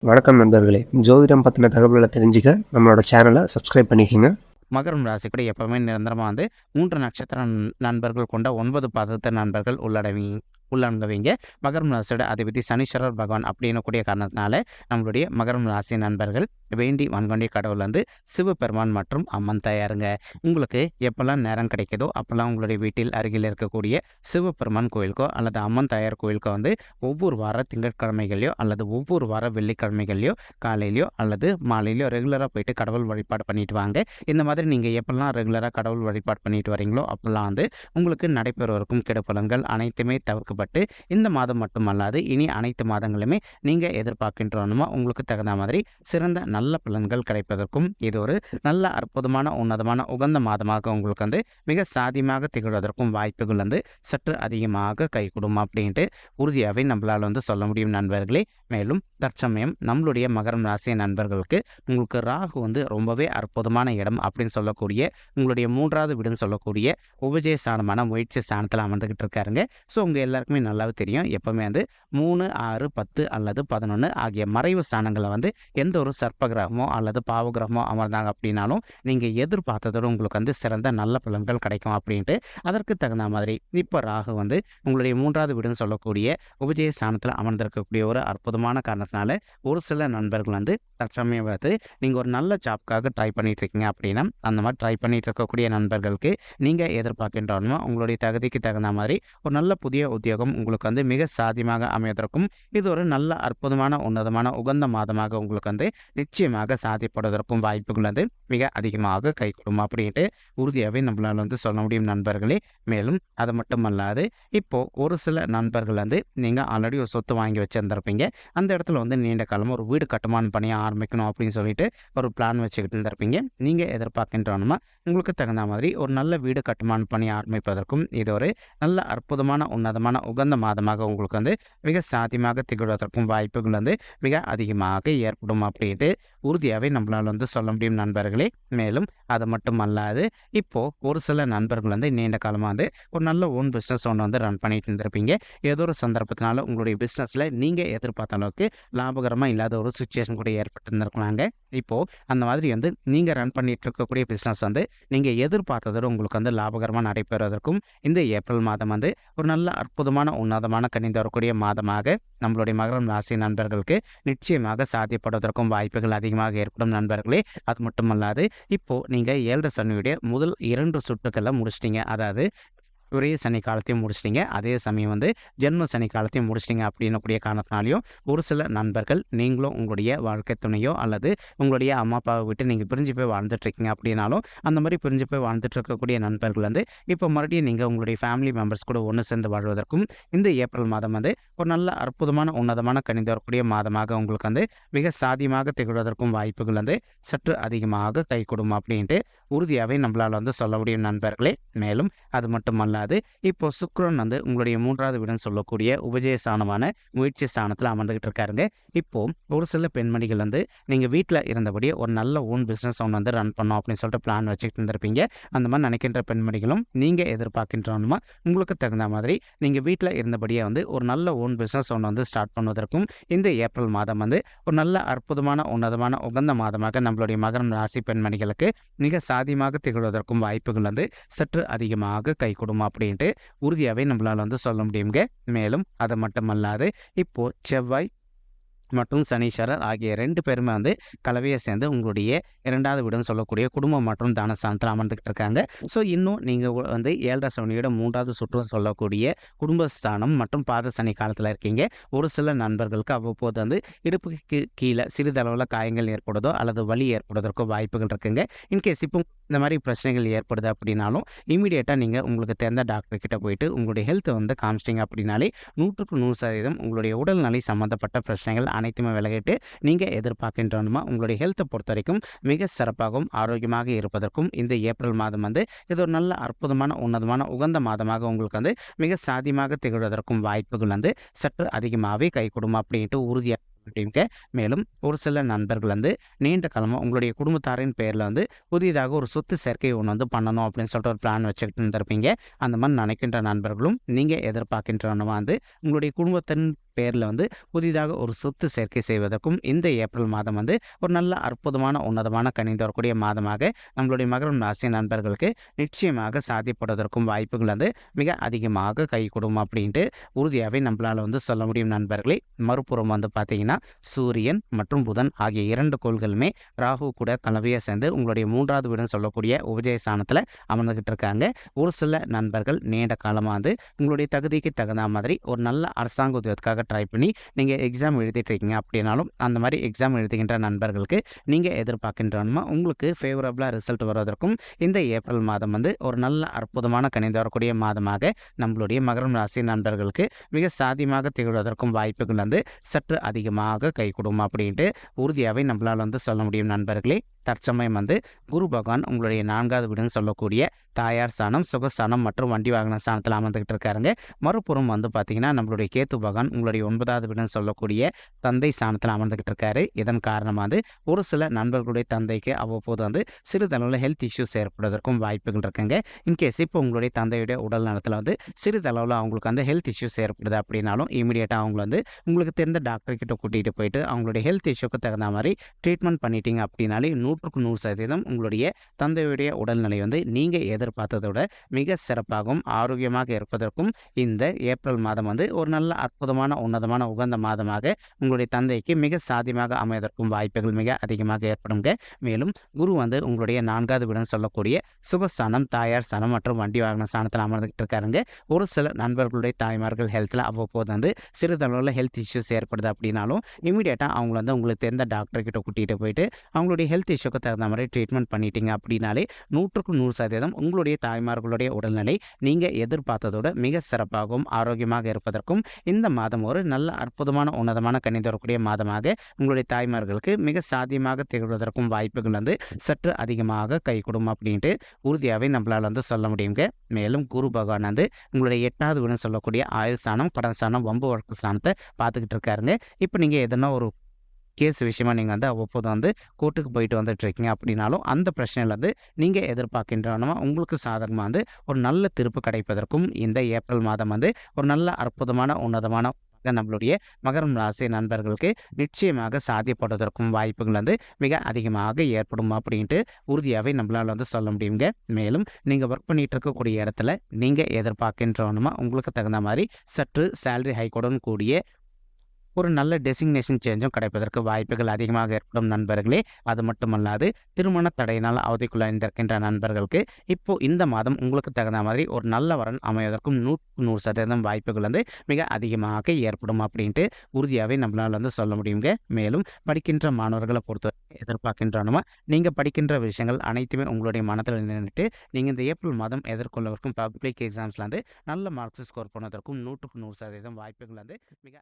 வணக்கம் நண்பர்களே. ஜோதிடம் பத்தின தகவல்கள தெரிஞ்சுக்க நம்மளோட சேனல சப்ஸ்கிரைப் பண்ணிக்கங்க. மகரம் ராசி கூட எப்பவுமே நிரந்தரமா 3 நட்சத்திர நண்பர்கள் கொண்ட 9 பாதத்த நண்பர்கள் உள்ளடங்கவீங்க. மகரம் ராசியோட அதிபதி சனீஸ்வரர் பகவான் அப்படின்னக்கூடிய காரணத்தினால நம்மளுடைய மகரம் ராசி நண்பர்கள் வேண்டி வணங்கக்கூடிய கடவுள் சிவபெருமான் மற்றும் அம்மன் தாயாருங்க. உங்களுக்கு எப்பெல்லாம் நேரம் கிடைக்குதோ அப்பெல்லாம் உங்களுடைய வீட்டில் அருகில் இருக்கக்கூடிய சிவபெருமான் கோயிலுக்கோ அல்லது அம்மன் தாயார் கோயிலுக்கோ ஒவ்வொரு வார திங்கட்கிழமைகளையோ அல்லது ஒவ்வொரு வார வெள்ளிக்கிழமைகளையோ காலையிலையோ அல்லது மாலையிலையோ ரெகுலராக போயிட்டு கடவுள் வழிபாடு பண்ணிட்டு வாங்க. இந்த மாதிரி நீங்கள் எப்பெல்லாம் ரெகுலராக கடவுள் வழிபாடு பண்ணிட்டு வரீங்களோ அப்பெல்லாம் உங்களுக்கு நடைபெறுவதற்கும் கெடுபலன்கள் அனைத்துமே தவிர்க்கப்பட்டு இந்த மாதம் மட்டுமல்லாது இனி அனைத்து மாதங்களுமே நீங்கள் எதிர்பார்க்கின்றோமா உங்களுக்கு தகுந்த மாதிரி சிறந்த நல்ல பலன்கள் கிடைப்பதற்கும் இது ஒரு நல்ல அற்புதமான உன்னதமான உகந்த மாதமாக உங்களுக்கு மிக சாதியமாக திகழ்வதற்கும் வாய்ப்புகள் சற்று அதிகமாக கைகூடும் அப்படின்ட்டு உறுதியாகவே நம்மளால் சொல்ல முடியும் நண்பர்களே. மேலும் தற்சமயம் நம்மளுடைய மகரம் ராசி நண்பர்களுக்கு உங்களுக்கு ராகு ரொம்பவே அற்புதமான இடம் அப்படின்னு சொல்லக்கூடிய உங்களுடைய 3வது வீடுன்னு சொல்லக்கூடிய உபஜய ஸ்தானமான முயற்சி ஸ்தானத்தில் அமர்ந்துகிட்டு இருக்காருங்க. ஸோ உங்கள் எல்லாருக்குமே நல்லாவே தெரியும் எப்பவுமே 3, 6, 10 அல்லது 11 ஆகிய மறைவு ஸ்தானங்களை எந்த ஒரு சர்ப்பகிரகமோ அல்லது பாவகிரகமோ அமர்ந்தாங்க அப்படின்னாலும் நீங்கள் எதிர்பார்த்ததோடு உங்களுக்கு சிறந்த நல்ல பலன்கள் கிடைக்கும் அப்படின்ட்டு அதற்கு தகுந்த மாதிரி இப்போ ராகு உங்களுடைய 3வது வீடுன்னு சொல்லக்கூடிய உபஜய ஸ்தானத்தில் அமர்ந்திருக்கக்கூடிய ஒரு அற்புதமான காரணத்தினால ஒரு சில நண்பர்கள் தற்சமயம் நீங்கள் ஒரு நல்ல ஜாப்காக ட்ரை பண்ணிட்டு இருக்கீங்க அப்படின்னா அந்த மாதிரி ட்ரை பண்ணிட்டு இருக்கக்கூடிய நண்பர்களுக்கு நீங்கள் எதிர்பார்க்கின்றோமோ உங்களுடைய தகுதிக்கு தகுந்த மாதிரி ஒரு நல்ல புதிய உத்தியோகம் உங்களுக்கு மிக சாத்தியமாக அமைவதற்கும் இது ஒரு நல்ல அற்புதமான உன்னதமான உகந்த மாதமாக உங்களுக்கு நிச்சயமாக சாத்தியப்படுவதற்கும் வாய்ப்புகள் மிக அதிகமாக கைகூடும் அப்படின்ட்டு உறுதியாகவே நம்மளால் சொல்ல முடியும் நண்பர்களே. மேலும் அது மட்டுமல்லாது இப்போ ஒரு சில நண்பர்கள் நீங்கள் ஆல்ரெடி ஒரு சொத்து வாங்கி வச்சிருந்திருப்பீங்க. அந்த இடத்துல நீண்ட காலமாக ஒரு வீடு கட்டுமான பணியை ஆரம்பிக்கணும் அப்படின்னு சொல்லிட்டு ஒரு பிளான் வச்சுக்கிட்டு இருந்திருப்பீங்க. நீங்கள் எதிர்பார்க்கின்றோமா உங்களுக்கு தகுந்த மாதிரி ஒரு நல்ல வீடு கட்டுமான பணி ஆரம்பிப்பதற்கும் இது ஒரு நல்ல அற்புதமான உன்னதமான உகந்த மாதமாக உங்களுக்கு மிக சாத்தியமாக திகழ்வதற்கும் வாய்ப்புகள் மிக அதிகமாக ஏற்படும் அப்படின்ட்டு உறுதியாகவே நம்மளால் சொல்ல முடியும் நண்பர்களே. மேலும் அது மட்டும் அல்லாது இப்போ ஒரு சில நண்பர்கள் நீண்ட காலமாக ஒரு நல்ல ஓன் பிஸ்னஸ் ஒன்று ரன் பண்ணிட்டு இருந்திருப்பீங்க. ஏதோ ஒரு சந்தர்ப்பத்தினால உங்களுடைய பிஸ்னஸில் நீங்கள் எதிர்பார்த்த அளவுக்கு லாபகரமாக இல்லாத ஒரு சுச்சுவேஷன் கூட ஏற்பட்டு இருந்திருக்கலாங்க. இப்போது அந்த மாதிரி நீங்கள் ரன் பண்ணிட்டு இருக்கக்கூடிய பிஸ்னஸ் நீங்கள் எதிர்பார்த்ததோடு உங்களுக்கு லாபகரமாக நடைபெறுவதற்கும் இந்த ஏப்ரல் மாதம் ஒரு நல்ல அற்புதமான உன்னதமான கணிந்து வரக்கூடிய மாதமாக நம்மளுடைய மகரம் ராசி நண்பர்களுக்கு நிச்சயமாக சாத்தியப்படுவதற்கும் வாய்ப்புகள் அதிகமாக ஏற்படும் நண்பர்களே. அது மட்டுமல்லாது இப்போது நீங்கள் 7 சனியுடைய முதல் 2 சுற்றுக்களை முடிச்சிட்டிங்க. அதாவது ஒரே சனி காலத்தையும் முடிச்சிட்டிங்க. அதே சமயம் ஜென்ம சனி காலத்தையும் முடிச்சிட்டிங்க அப்படின்னக்கூடிய காரணத்தினாலையும் ஒரு சில நண்பர்கள் நீங்களும் உங்களுடைய வாழ்க்கை துணையோ அல்லது உங்களுடைய அம்மா அப்பாவை விட்டு நீங்கள் பிரிஞ்சு போய் வாழ்ந்துட்டுருக்கீங்க அப்படின்னாலும் அந்த மாதிரி பிரிஞ்சு போய் வாழ்ந்துட்டு இருக்கக்கூடிய நண்பர்கள் இப்போ மறுபடியும் நீங்கள் உங்களுடைய ஃபேமிலி மெம்பர்ஸ் கூட ஒன்று சேர்ந்து வாழ்வதற்கும் இந்த ஏப்ரல் மாதம் ஒரு நல்ல அற்புதமான உன்னதமான கணிந்து வரக்கூடிய மாதமாக உங்களுக்கு மிக சாதியமாக திகழ்வதற்கும் வாய்ப்புகள் சற்று அதிகமாக கைகூடும் அப்படின்ட்டு உறுதியாகவே நம்மளால் சொல்ல முடியும் நண்பர்களே. மேலும் அது மட்டுமல்ல இப்போ சுக்கிரன் உங்களுடைய 3வது வீடுன்னு சொல்லக்கூடிய உபஜய ஸ்தானமான முயற்சி ஸ்தானத்தில் அமர்ந்துகிட்டு இருக்காருங்க. இப்போ ஒரு சில பெண்மணிகள் நீங்கள் வீட்டில் இருந்தபடியே ஒரு நல்ல ஓன் பிஸ்னஸ் ஒன்று ரன் பண்ணோம் அப்படின்னு சொல்லிட்டு பிளான் வச்சுக்கிட்டு இருந்திருப்பீங்க. அந்த மாதிரி நினைக்கின்ற பெண்மணிகளும் நீங்கள் எதிர்பார்க்கின்றோமா உங்களுக்கு தகுந்த மாதிரி நீங்கள் வீட்டில் இருந்தபடியே ஒரு நல்ல ஓன் பிஸ்னஸ் ஒன்று ஸ்டார்ட் பண்ணுவதற்கும் இந்த ஏப்ரல் மாதம் ஒரு நல்ல அற்புதமான உன்னதமான உகந்த மாதமாக நம்மளுடைய மகரம் ராசி பெண்மணிகளுக்கு மிக சாதியமாக திகழ்வதற்கும் வாய்ப்புகள் சற்று அதிகமாக கைகூடும் அப்படின்ட்டு உறுதியாகவே நம்மளால் சொல்ல முடியுங்க. மேலும் அது மட்டுமல்லாது இப்போ செவ்வாய் மற்றும் சனீஸ்வரர் ஆகிய 2 பேருமே கலவையை சேர்ந்து உங்களுடைய 2வது வீடுன்னு சொல்லக்கூடிய குடும்பம் மற்றும் தனஸ்தானத்தில் அமர்ந்துக்கிட்டு இருக்காங்க. ஸோ இன்னும் நீங்கள் 7 சனியோட 3வது சுற்று சொல்லக்கூடிய குடும்பஸ்தானம் மற்றும் பாத சனி காலத்தில் இருக்கீங்க. ஒரு சில நண்பர்களுக்கு அவ்வப்போது இடுப்புக்கு கீழே சிறிதளவில் காயங்கள் ஏற்படுதோ அல்லது வலி ஏற்படுவதற்கோ வாய்ப்புகள் இருக்குங்க. இன்கேஸ் இப்போ இந்த மாதிரி பிரச்சனைகள் ஏற்படுது அப்படின்னாலும் இமீடியட்டாக நீங்கள் உங்களுக்கு தெரிந்த டாக்டர்கிட்ட போயிட்டு உங்களுடைய ஹெல்த்தை காமிச்சிட்டிங்க அப்படின்னாலே 100% உங்களுடைய உடல்நிலை சம்மந்தப்பட்ட பிரச்சனைகள் அனைத்துமே விலகிட்டு நீங்கள் எதிர்பார்க்கின்றோமா உங்களுடைய ஹெல்த்தை பொறுத்த வரைக்கும் மிக சிறப்பாகவும் ஆரோக்கியமாக இருப்பதற்கும் இந்த ஏப்ரல் மாதம் இது ஒரு நல்ல அற்புதமான உன்னதமான உகந்த மாதமாக உங்களுக்கு மிக சாதியமாக திகழ்வதற்கும் வாய்ப்புகள் சற்று அதிகமாகவே கைகூடும் அப்படின்ட்டு உறுதியாக அப்படின்ட்டு. மேலும் ஒரு சில நண்பர்கள் நீண்ட காலமாக உங்களுடைய குடும்பத்தாரின் பேரில் புதிதாக ஒரு சொத்து சேர்க்கை ஒன்று பண்ணணும் அப்படின்னு சொல்லிட்டு ஒரு பிளான் வச்சுக்கிட்டு இருந்திருப்பீங்க. அந்த மாதிரி நினைக்கின்ற நண்பர்களும் நீங்கள் எதிர்பார்க்கின்றவங்க உங்களுடைய குடும்பத்தின் பேரில் வந்து புதிதாக ஒரு சொத்து சேர்க்கை செய்வதற்கும் இந்த ஏப்ரல் மாதம் வந்து ஒரு நல்ல அற்புதமான உன்னதமான கணிந்து வரக்கூடிய மாதமாக நம்மளுடைய மகரம் ராசி நண்பர்களுக்கு நிச்சயமாக சாத்தியப்படுவதற்கும் வாய்ப்புகள் வந்து மிக அதிகமாக கைகூடும் அப்படின்ட்டு உறுதியாகவே நம்மளால் வந்து சொல்ல முடியும் நண்பர்களே. மறுபுறம் வந்து பார்த்தீங்கன்னா சூரியன் மற்றும் புதன் ஆகிய 2 கோள்களுமே ராகு கூட கலவையாக சேர்ந்து உங்களுடைய 3வது வீடுன்னு சொல்லக்கூடிய உபஜய ஸ்தானத்தில் அமர்ந்துகிட்டு இருக்காங்க. ஒரு சில நண்பர்கள் நீண்ட காலமாக வந்து உங்களுடைய தகுதிக்கு தகுந்த மாதிரி ஒரு நல்ல அரசாங்க உத்தியோகத்துக்காக ட்ரை பண்ணி நீங்கள் எக்ஸாம் எழுதிட்டு இருக்கீங்க அப்படின்னாலும் அந்த மாதிரி எக்ஸாம் எழுதுகின்ற நண்பர்களுக்கு நீங்கள் எதிர்பார்க்கின்றமா உங்களுக்கு ஃபேவரபுளாக ரிசல்ட் வருவதற்கும் இந்த ஏப்ரல் மாதம் வந்து ஒரு நல்ல அற்புதமான கணிந்து வரக்கூடிய மாதமாக நம்மளுடைய மகரம் ராசி நண்பர்களுக்கு மிக சாத்தியமாக திகழ்வதற்கும் வாய்ப்புகள் வந்து சற்று அதிகமாக கைகூடும் அப்படின்ட்டு உறுதியாகவே நம்மளால் வந்து சொல்ல முடியும் நண்பர்களே. தற்சமயம் வந்து குரு பகவான் உங்களுடைய 4வது வீடுன்னு சொல்லக்கூடிய தாயார் ஸ்தானம், சுகஸ்தானம் மற்றும் வண்டி வாகன ஸ்தானத்தில் அமர்ந்துகிட்டு இருக்காருங்க. மறுபுறம் வந்து பார்த்தீங்கன்னா நம்மளுடைய கேத்து பகவான் உங்களுடைய 9வது வீடுன்னு சொல்லக்கூடிய தந்தை ஸ்தானத்தில் அமர்ந்துகிட்டு இருக்காரு. இதன் காரணமாக வந்து ஒரு சில நண்பர்களுடைய தந்தைக்கு அவ்வப்போது வந்து சிறிதளவில் ஹெல்த் இஷ்யூஸ் ஏற்படுவதற்கும் வாய்ப்புகள் இருக்குங்க. இன்கேஸ் இப்போ உங்களுடைய தந்தையுடைய உடல் நலத்தில் வந்து சிறிதளவில் அவங்களுக்கு வந்து ஹெல்த் இஷ்யூஸ் ஏற்படுது அப்படின்னாலும் இமீடியட்டாக அவங்க வந்து உங்களுக்கு தெரிந்த டாக்டர் கிட்ட கூட்டிகிட்டு போயிட்டு அவங்களுடைய ஹெல்த் இஷ்யூக்கு தகுந்த மாதிரி ட்ரீட்மெண்ட் பண்ணிட்டீங்க அப்படின்னாலே 100% உங்களுடைய தந்தையுடைய உடல்நிலை வந்து நீங்கள் எதிர்பார்த்ததோட மிக சிறப்பாகவும் ஆரோக்கியமாக இருப்பதற்கும் இந்த ஏப்ரல் மாதம் வந்து ஒரு நல்ல அற்புதமான உன்னதமான உகந்த மாதமாக உங்களுடைய தந்தைக்கு மிக சாத்தியமாக அமைவதற்கும் வாய்ப்புகள் மிக அதிகமாக ஏற்படுங்க. மேலும் குரு வந்து உங்களுடைய 4வது வீடுன்னு சொல்லக்கூடிய சுகஸ்தானம், தாயார் ஸ்தானம் மற்றும் வண்டி வாகன ஸ்தானத்தில் அமர்ந்துகிட்டு இருக்காருங்க. ஒரு சில நண்பர்களுடைய தாய்மார்கள் ஹெல்த்தில் அவ்வப்போது வந்து சிறிதளவில் ஹெல்த் இஷ்யூஸ் ஏற்படுது அப்படின்னாலும் இமீடியட்டாக அவங்க வந்து உங்களுக்கு தெரிந்த டாக்டர் கிட்ட கூட்டிகிட்டு போயிட்டு அவங்களுடைய ஹெல்த் இஷ்யூக்கு தகுந்த மாதிரி ட்ரீட்மெண்ட் பண்ணிட்டீங்க அப்படின்னாலே 100% உங்களுடைய தாய்மார்களுடைய உடல்நிலை நீங்கள் எதிர்பார்த்ததோட மிக சிறப்பாகவும் ஆரோக்கியமாக இருப்பதற்கும் இந்த மாதம் ஒரு நல்ல அற்புதமான உன்னதமான கணிந்து வரக்கூடிய மாதமாக உங்களுடைய தாய்மார்களுக்கு மிக சாத்தியமாக திகழ்வதற்கும் வாய்ப்புகள் வந்து சற்று அதிகமாக கைகூடும் அப்படின்ட்டு உறுதியாகவே நம்மளால் வந்து சொல்ல முடியுங்க. மேலும் குரு பகவான் வந்து உங்களுடைய 8வது வீடுன்னு சொல்லக்கூடிய ஆயுள் ஸ்தானம், கடன் ஸ்தானம், வம்பு வழக்கு ஸ்தானத்தை பார்த்துக்கிட்டு இருக்காருங்க. இப்போ நீங்கள் எதனா ஒரு கேஸ் விஷயமா நீங்கள் வந்து அவ்வப்போது வந்து கோர்ட்டுக்கு போயிட்டு வந்துட்டு இருக்கீங்க அப்படின்னாலும் அந்த பிரச்சனையில் வந்து நீங்கள் எதிர்பார்க்கின்றனமா உங்களுக்கு சாதகமாக வந்து ஒரு நல்ல தீர்ப்பு கிடைப்பதற்கும் இந்த ஏப்ரல் மாதம் வந்து ஒரு நல்ல அற்புதமான உன்னதமான நம்மளுடைய மகரம் ராசி நண்பர்களுக்கு நிச்சயமாக சாத்தியப்படுவதற்கும் வாய்ப்புகள் வந்து மிக அதிகமாக ஏற்படும் அப்படின்ட்டு உறுதியாகவே நம்மளால் வந்து சொல்ல முடியுங்க. மேலும் நீங்கள் ஒர்க் பண்ணிட்டு இருக்கக்கூடிய இடத்துல நீங்கள் எதிர்பார்க்கின்றனமா உங்களுக்கு தகுந்த மாதிரி சற்று சேலரி ஹைக்குடன் கூடிய ஒரு நல்ல டெசிக்னேஷன் சேஞ்சும் கிடைப்பதற்கு வாய்ப்புகள் அதிகமாக ஏற்படும் நண்பர்களே. அது மட்டுமல்லாது திருமண தடையினால் அவதிக்குள்ளாய்ந்திருக்கின்ற நண்பர்களுக்கு இப்போ இந்த மாதம் உங்களுக்கு தகுந்த மாதிரி ஒரு நல்ல வரன் அமைவதற்கும் 100% வாய்ப்புகள் வந்து மிக அதிகமாக ஏற்படும் அப்படின்ட்டு உறுதியாகவே நம்மளால் வந்து சொல்ல முடியுங்க. மேலும் படிக்கின்ற மாணவர்களை பொறுத்த எதிர்பார்க்கின்றனமா நீங்கள் படிக்கின்ற விஷயங்கள் அனைத்துமே உங்களுடைய மனத்தில் நின்றுட்டு நீங்கள் இந்த ஏப்ரல் மாதம் எதிர்கொள்ளவிருக்கும் பப்ளிக் எக்ஸாம்ஸில் வந்து நல்ல மார்க்ஸ் ஸ்கோர் பண்ணுவதற்கும் 100% வாய்ப்புகள் வந்து மிக